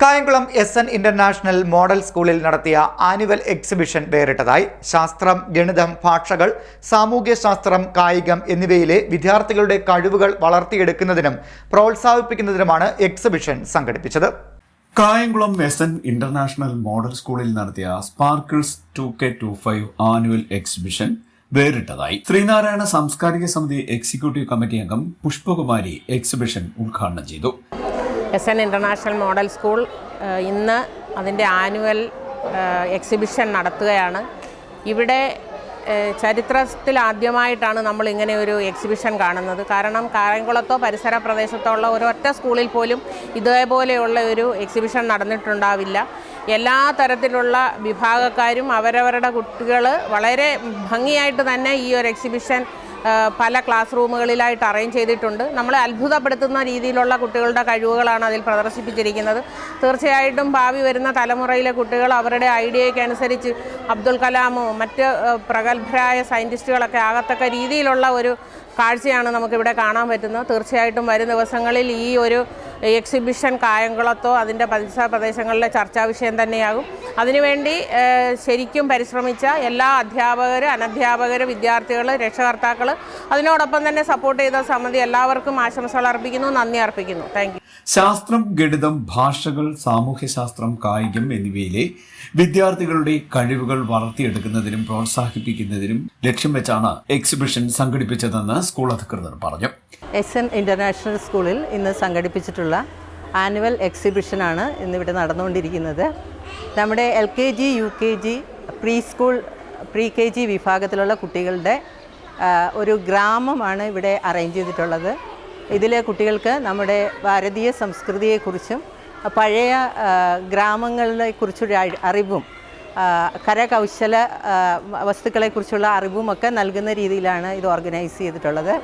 Kayamkulam SN international model സ്കൂളിൽ നടത്തിയ annual exhibition വേറിട്ടതായി. ശാസ്ത്രം, ഗണിതം, ഭാഷകൾ, സാമൂഹ്യശാസ്ത്രം, കായികം എന്നിവയിലെ വിദ്യാർത്ഥികളുടെ കഴിവുകൾ വളർത്തിയെടുക്കുന്നതിനും പ്രോത്സാഹിപ്പിക്കുന്നതിനുമാണ് എക്സിബിഷൻ സംഘടിപ്പിച്ചത്. കായംകുളം SN ഇന്റർനാഷണൽ മോഡൽ സ്കൂളിൽ നടത്തിയ സ്പാർക്കിൾസ് 2K25 ആനുവൽ എക്സിബിഷൻ വേറിട്ടതായി. ശ്രീനാരായണ സാംസ്കാരിക സമിതി എക്സിക്യൂട്ടീവ് കമ്മിറ്റി അംഗം പുഷ്പകുമാരി എക്സിബിഷൻ ഉദ്ഘാടനം ചെയ്തു. SN ഇന്റർനാഷണൽ മോഡൽ സ്കൂൾ ഇന്ന് അതിൻ്റെ ആനുവൽ എക്സിബിഷൻ നടത്തുകയാണ്. ഇവിടെ ചരിത്രത്തിൽ ആദ്യമായിട്ടാണ് നമ്മൾ ഇങ്ങനെ ഒരു എക്സിബിഷൻ കാണുന്നത്. കാരണം കായംകുളത്തോ പരിസര പ്രദേശത്തോ ഉള്ള ഒരൊറ്റ സ്കൂളിൽ പോലും ഇതേപോലെയുള്ള ഒരു എക്സിബിഷൻ നടന്നിട്ടുണ്ടാവില്ല. എല്ലാ തരത്തിലുള്ള വിഭാഗക്കാരും അവരവരുടെ കുട്ടികൾ വളരെ ഭംഗിയായിട്ട് തന്നെ ഈ ഒരു എക്സിബിഷൻ പല ക്ലാസ് റൂമുകളിലായിട്ട് അറേഞ്ച് ചെയ്തിട്ടുണ്ട്. നമ്മളെ അത്ഭുതപ്പെടുത്തുന്ന രീതിയിലുള്ള കുട്ടികളുടെ കഴിവുകളാണ് അതിൽ പ്രദർശിപ്പിച്ചിരിക്കുന്നത്. തീർച്ചയായിട്ടും ഭാവി വരുന്ന തലമുറയിലെ കുട്ടികൾ അവരുടെ ഐഡിയയ്ക്കനുസരിച്ച് അബ്ദുൽ കലാമോ മറ്റ് പ്രഗത്ഭരായ സയൻറ്റിസ്റ്റുകളൊക്കെ ആകത്തക്ക രീതിയിലുള്ള ഒരു കാഴ്ചയാണ് നമുക്കിവിടെ കാണാൻ പറ്റുന്നത്. തീർച്ചയായിട്ടും വരും ദിവസങ്ങളിൽ ഈ ഒരു എക്സിബിഷൻ കായംകുളത്തോ അതിൻ്റെ പരിസര പ്രദേശങ്ങളിലെ ചർച്ചാ വിഷയം തന്നെയാകും. അതിനുവേണ്ടി ശരിക്കും പരിശ്രമിച്ച എല്ലാ അധ്യാപകർ, അനധ്യാപകർ, വിദ്യാർത്ഥികൾ, രക്ഷകർത്താക്കൾ, അതിനോടൊപ്പം തന്നെ സപ്പോർട്ട് ചെയ്ത സമിതി എല്ലാവർക്കും ആശംസകൾ അർപ്പിക്കുന്നു, നന്ദി അർപ്പിക്കുന്നു. Thank you. ശാസ്ത്രം, ഗണിതം, ഭാഷകൾ, സാമൂഹ്യശാസ്ത്രം, കായികം എന്നിവയിലെ വിദ്യാർത്ഥികളുടെ കഴിവുകൾ വളർത്തിയെടുക്കുന്നതിനും പ്രോത്സാഹിപ്പിക്കുന്നതിനും ലക്ഷ്യം വെച്ചാണ് എക്സിബിഷൻ സംഘടിപ്പിച്ചതെന്ന് സ്കൂൾ അധികൃതർ പറഞ്ഞു. SN ഇന്റർനാഷണൽ സ്കൂളിൽ ഇന്ന് സംഘടിപ്പിച്ചിട്ടുള്ള ആനുവൽ എക്സിബിഷനാണ് ഇന്നിവിടെ നടന്നുകൊണ്ടിരിക്കുന്നത്. നമ്മുടെ LKG, UKG, pre school, pre KG വിഭാഗത്തിലുള്ള കുട്ടികളുടെ ഒരു ഗ്രാമമാണ് ഇവിടെ അറേഞ്ച് ചെയ്തിട്ടുള്ളത്. ഇതിലെ കുട്ടികൾക്ക് നമ്മുടെ ഭാരതീയ സംസ്കൃതിയെക്കുറിച്ചും പഴയ ഗ്രാമങ്ങളെക്കുറിച്ചുള്ള അറിവും കരകൗശല വസ്തുക്കളെക്കുറിച്ചുള്ള അറിവുമൊക്കെ നൽകുന്ന രീതിയിലാണ് ഇത് ഓർഗനൈസ് ചെയ്തിട്ടുള്ളത്.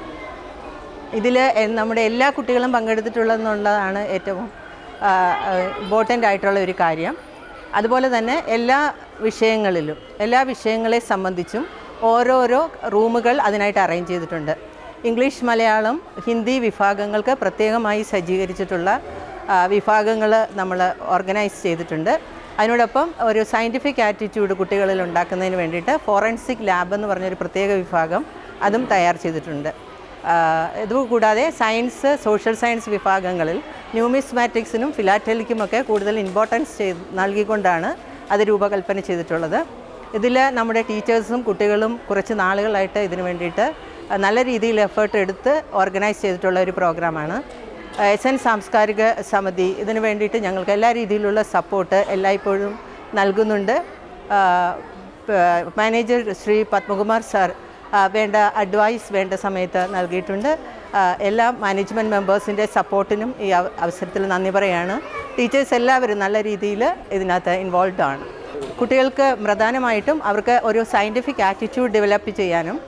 ഇതിൽ നമ്മുടെ എല്ലാ കുട്ടികളും പങ്കെടുത്തിട്ടുള്ളതെന്നുള്ളതാണ് ഏറ്റവും ഇമ്പോർട്ടൻ്റ് ആയിട്ടുള്ള ഒരു കാര്യം. അതുപോലെ തന്നെ എല്ലാ വിഷയങ്ങളെ സംബന്ധിച്ചും ഓരോരോ റൂമുകൾ അതിനായിട്ട് അറേഞ്ച് ചെയ്തിട്ടുണ്ട്. ഇംഗ്ലീഷ്, മലയാളം, ഹിന്ദി വിഭാഗങ്ങൾക്ക് പ്രത്യേകമായി സജ്ജീകരിച്ചിട്ടുള്ള വിഭാഗങ്ങൾ നമ്മൾ ഓർഗനൈസ് ചെയ്തിട്ടുണ്ട്. അതിനോടൊപ്പം ഒരു സയൻറ്റിഫിക് ആറ്റിറ്റ്യൂഡ് കുട്ടികളിൽ ഉണ്ടാക്കുന്നതിന് വേണ്ടിയിട്ട് ഫോറൻസിക് ലാബ് എന്ന് പറഞ്ഞൊരു പ്രത്യേക വിഭാഗം അതും തയ്യാർ ചെയ്തിട്ടുണ്ട്. ഇതുകൂടാതെ സയൻസ്, സോഷ്യൽ സയൻസ് വിഭാഗങ്ങളിൽ ന്യൂമിസ്മാറ്റിക്സിനും ഫിലാറ്റലിക്കുമൊക്കെ കൂടുതൽ ഇമ്പോർട്ടൻസ് നൽകിക്കൊണ്ടാണ് അത് രൂപകൽപ്പന ചെയ്തിട്ടുള്ളത്. ഇതിൽ നമ്മുടെ ടീച്ചേഴ്സും കുട്ടികളും കുറച്ച് നാളുകളായിട്ട് ഇതിനു വേണ്ടിയിട്ട് നല്ല രീതിയിൽ എഫേർട്ട് എടുത്ത് ഓർഗനൈസ് ചെയ്തിട്ടുള്ള ഒരു പ്രോഗ്രാമാണ്. SN സാംസ്കാരിക സമിതി ഇതിനു വേണ്ടിയിട്ട് ഞങ്ങൾക്ക് എല്ലാ രീതിയിലുള്ള സപ്പോർട്ട് എല്ലായ്പ്പോഴും നൽകുന്നുണ്ട്. മാനേജർ ശ്രീ പത്മകുമാർ സാർ വേണ്ട അഡ്വൈസ് വേണ്ട സമയത്ത് നൽകിയിട്ടുണ്ട്. എല്ലാ മാനേജ്മെൻറ്റ് മെമ്പേഴ്സിൻ്റെ സപ്പോർട്ടിനും ഈ അവസരത്തിൽ നന്ദി പറയുകയാണ്. ടീച്ചേഴ്സ് എല്ലാവരും നല്ല രീതിയിൽ ഇതിനകത്ത് ഇൻവോൾവ് ആണ്. കുട്ടികൾക്ക് പ്രധാനമായിട്ടും അവർക്ക് ഒരു സയൻറ്റിഫിക് ആറ്റിറ്റ്യൂഡ് ഡെവലപ്പ് ചെയ്യാനും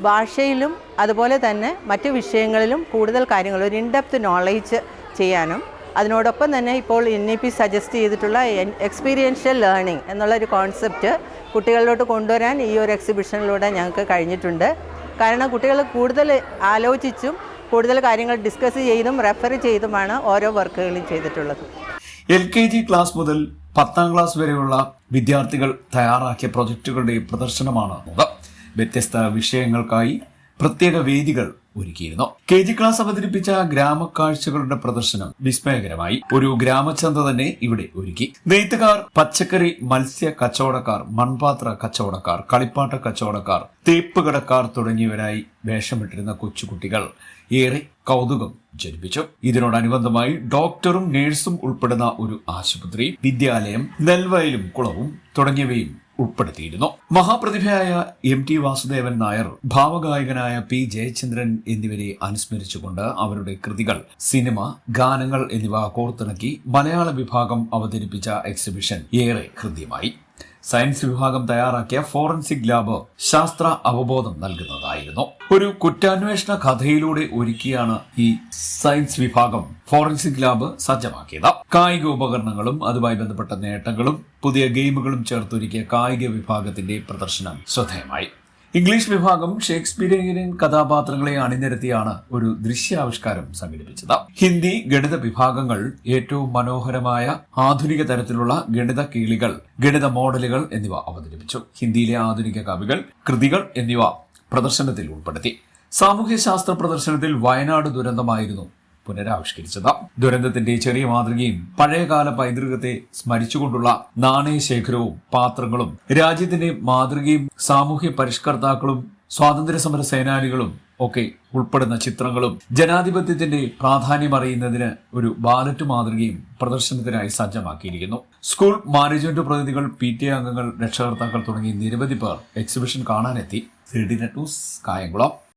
ഭാഷയിലും അതുപോലെ തന്നെ മറ്റ് വിഷയങ്ങളിലും കൂടുതൽ കാര്യങ്ങൾ ഒരു ഇൻഡെപ്ത് നോളേജ് ചെയ്യാനും അതിനോടൊപ്പം തന്നെ ഇപ്പോൾ NEP സജസ്റ്റ് ചെയ്തിട്ടുള്ള എക്സ്പീരിയൻഷ്യൽ ലേണിംഗ് എന്നുള്ളൊരു കോൺസെപ്റ്റ് കുട്ടികളിലോട്ട് കൊണ്ടുവരാൻ ഈ ഒരു എക്സിബിഷനിലൂടെ ഞങ്ങൾക്ക് കഴിഞ്ഞിട്ടുണ്ട്. കാരണം കുട്ടികൾ കൂടുതൽ ആലോചിച്ചും കൂടുതൽ കാര്യങ്ങൾ ഡിസ്കസ് ചെയ്തും റെഫർ ചെയ്തുമാണ് ഓരോ വർക്കുകളും ചെയ്തിട്ടുള്ളത്. LKG ക്ലാസ് മുതൽ 10ാം ക്ലാസ് വരെയുള്ള വിദ്യാർത്ഥികൾ തയ്യാറാക്കിയ പ്രൊജക്റ്റുകളുടെ പ്രദർശനമാണ്. വ്യത്യസ്ത വിഷയങ്ങൾക്കായി പ്രത്യേക വേദികൾ ഒരുക്കിയിരുന്നു. KG ക്ലാസ് അവതരിപ്പിച്ച ഗ്രാമക്കാഴ്ചകളുടെ പ്രദർശനം വിസ്മയകരമായി. ഒരു ഗ്രാമചന്ത തന്നെ ഇവിടെ ഒരുക്കി. നെയ്ത്തുകാർ, പച്ചക്കറി, മത്സ്യ കച്ചവടക്കാർ, മൺപാത്ര കച്ചവടക്കാർ, കളിപ്പാട്ട കച്ചവടക്കാർ, തേപ്പ് കടക്കാർ തുടങ്ങിയവരായി വേഷമിട്ടിരുന്ന കൊച്ചുകുട്ടികൾ ഏറെ കൗതുകം ജനിപ്പിച്ചു. ഇതിനോടനുബന്ധമായി ഡോക്ടറും നേഴ്സും ഉൾപ്പെടുന്ന ഒരു ആശുപത്രി, വിദ്യാലയം, നെൽവയലും കുളവും തുടങ്ങിയവയും ഉൾപ്പെടുത്തിയിരുന്നു. മഹാപ്രതിഭയായ MT വാസുദേവൻ നായർ, ഭാവഗായകനായ P ജയചന്ദ്രൻ എന്നിവരെ അനുസ്മരിച്ചുകൊണ്ട് അവരുടെ കൃതികൾ, സിനിമ, ഗാനങ്ങൾ എന്നിവ കോർത്തിണക്കി മലയാള വിഭാഗം അവതരിപ്പിച്ച എക്സിബിഷൻ ഏറെ ഹൃദ്യമായി. സയൻസ് വിഭാഗം തയ്യാറാക്കിയ ഫോറൻസിക് ലാബ് ശാസ്ത്ര അവബോധം നൽകുന്നതായിരുന്നു. ഒരു കുറ്റാന്വേഷണ കഥയിലൂടെ ഒരുക്കിയാണ് ഈ സയൻസ് വിഭാഗം ഫോറൻസിക് ലാബ് സജ്ജമാക്കിയത്. കായിക ഉപകരണങ്ങളും അതുമായി ബന്ധപ്പെട്ട നേട്ടങ്ങളും പുതിയ ഗെയിമുകളും ചേർത്തൊരുക്കിയ കായിക വിഭാഗത്തിന്റെ പ്രദർശനം ശ്രദ്ധേയമായി. ഇംഗ്ലീഷ് വിഭാഗം ഷേക്സ്പിയറിയൻ കഥാപാത്രങ്ങളെ അണിനിരത്തിയാണ് ഒരു ദൃശ്യാവിഷ്കാരം സംഘടിപ്പിച്ചത്. ഹിന്ദി, ഗണിത വിഭാഗങ്ങൾ ഏറ്റവും മനോഹരമായ ആധുനിക തരത്തിലുള്ള ഗണിത കീളികൾ, ഗണിത മോഡലുകൾ എന്നിവ അവതരിപ്പിച്ചു. ഹിന്ദിയിലെ ആധുനിക കവികൾ, കൃതികൾ എന്നിവ പ്രദർശനത്തിൽ ഉൾപ്പെടുത്തി. സാമൂഹ്യശാസ്ത്ര പ്രദർശനത്തിൽ വയനാട് ദുരന്തമായിരുന്നു പുനരാവിഷ്കരിച്ചത്. ദുരന്തത്തിന്റെ ചെറിയ മാതൃകയും പഴയകാല പൈതൃകത്തെ സ്മരിച്ചുകൊണ്ടുള്ള നാണയശേഖരവും പാത്രങ്ങളും രാജ്യത്തിന്റെ മാതൃകയും സാമൂഹ്യ പരിഷ്കർത്താക്കളും സ്വാതന്ത്ര്യസമര സേനാനികളും ഒക്കെ ഉൾപ്പെടുന്ന ചിത്രങ്ങളും ജനാധിപത്യത്തിന്റെ പ്രാധാന്യം അറിയുന്നതിന് ഒരു ബാലറ്റ് മാതൃകയും പ്രദർശനത്തിനായി സജ്ജമാക്കിയിരിക്കുന്നു. സ്കൂൾ മാനേജ്മെന്റ് പ്രതിനിധികൾ, PTA അംഗങ്ങൾ, രക്ഷകർത്താക്കൾ തുടങ്ങി നിരവധി പേർ എക്സിബിഷൻ കാണാനെത്തി. CDNet news, Kayamkulam.